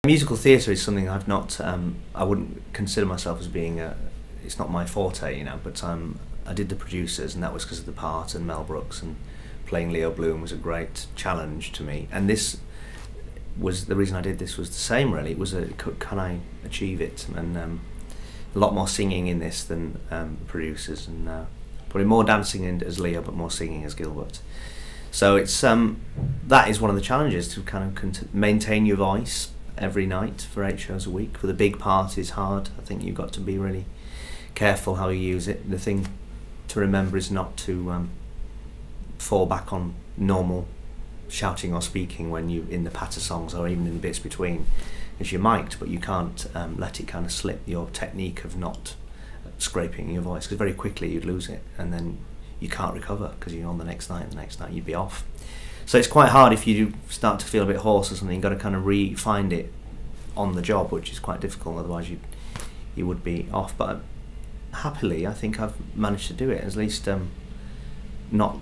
Musical theatre is something I've not, I wouldn't consider myself as being it's not my forte, you know, but I did the producers, and that was because of the part and Mel Brooks, and playing Leo Bloom was a great challenge to me. And this was, the reason I did this was the same really, it was can I achieve it? And a lot more singing in this than producers, and probably more dancing in as Leo but more singing as Gilbert. So it's that is one of the challenges, to kind of maintain your voice every night for 8 shows a week. For the big part is hard. I think you've got to be really careful how you use it. The thing to remember is not to fall back on normal shouting or speaking when you in the patter songs or even in the bits between, as you might, but you can't let it kind of slip, your technique of not scraping your voice, because very quickly you'd lose it and then you can't recover because you're on the next night, and the next night you'd be off. So it's quite hard if you start to feel a bit hoarse or something. You've got to kind of re-find it on the job, which is quite difficult, otherwise you would be off. But happily I think I've managed to do it, at least not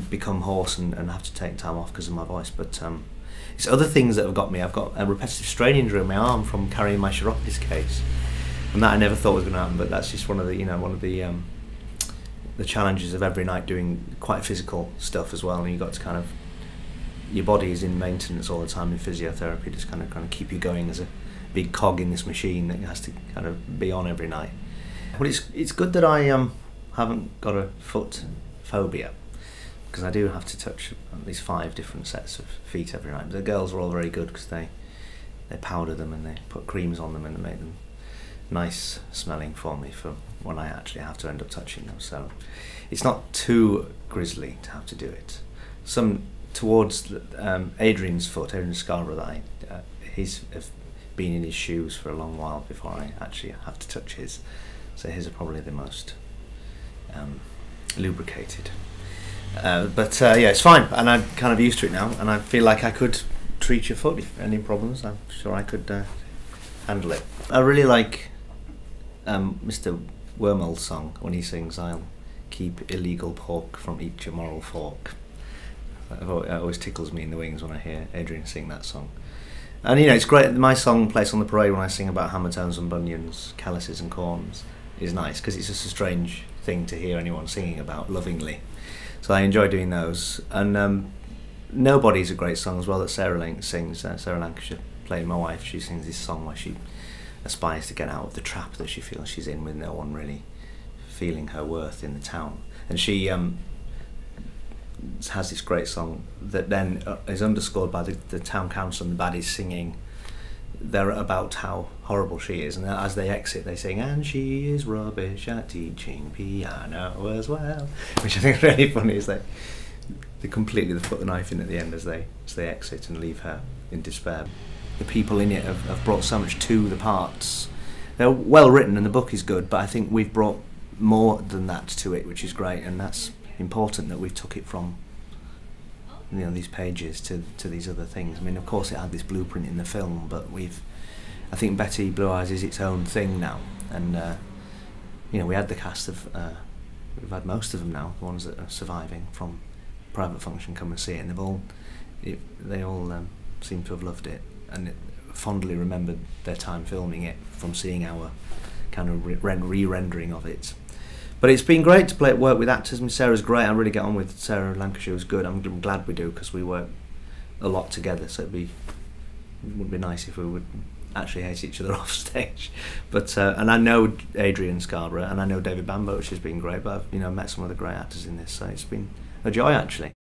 become hoarse and have to take time off because of my voice. But it's other things that have got me. I've got a repetitive strain injury in my arm from carrying my chiropodist case, and that I never thought was going to happen, but that's just one of the challenges of every night doing quite physical stuff as well. And you've got to kind of, your body is in maintenance all the time in physiotherapy, just kind of keep you going as a big cog in this machine that has to kind of be on every night. Well, it's good that I haven't got a foot phobia, because I do have to touch at least 5 different sets of feet every night. But the girls are all very good because they powder them and they put creams on them and they make them nice smelling for me for when I actually have to end up touching them. So it's not too grisly to have to do it. Towards Adrian's foot, Adrian Scarborough, he's been in his shoes for a long while before I actually have to touch his. So his are probably the most lubricated. But yeah, it's fine, and I'm kind of used to it now, and I feel like I could treat your foot if any problems. I'm sure I could handle it. I really like Mr. Wormel's song when he sings, "I'll keep illegal pork from each immoral fork." It always tickles me in the wings when I hear Adrian sing that song. And you know, it's great. My song, Place on the Parade, when I sing about hammer tones and bunions, calluses and corns, is nice because it's just a strange thing to hear anyone singing about lovingly. So I enjoy doing those. And Nobody's a great song as well that Sarah sings. Sarah Lancashire, playing my wife, she sings this song where she aspires to get out of the trap that she feels she's in, with no one really feeling her worth in the town. And she has this great song that then is underscored by the town council and the baddies singing there about how horrible she is, and as they exit they sing, "And she is rubbish at teaching piano as well," which I think is really funny. Is they completely put the knife in at the end as they exit and leave her in despair. The people in it have brought so much to the parts. They're well written and the book is good, but I think we've brought more than that to it, which is great, and that's important that we've took it from, you know, these pages to these other things. I mean, of course it had this blueprint in the film, but I think Betty Blue Eyes is its own thing now, and you know, we had the cast of we've had most of them now, the ones that are surviving from private function, come and see it, and they all seem to have loved it and fondly remembered their time filming it from seeing our kind of re-rendering of it. But it's been great to work with actors. I mean, Sarah's great. I really get on with Sarah Lancashire. Was good. I'm glad we do, because we work a lot together. So it wouldn't be nice if we would actually hate each other off stage. But and I know Adrian Scarborough and I know David Bambo, which has been great. But I've met some other great actors in this, so it's been a joy actually.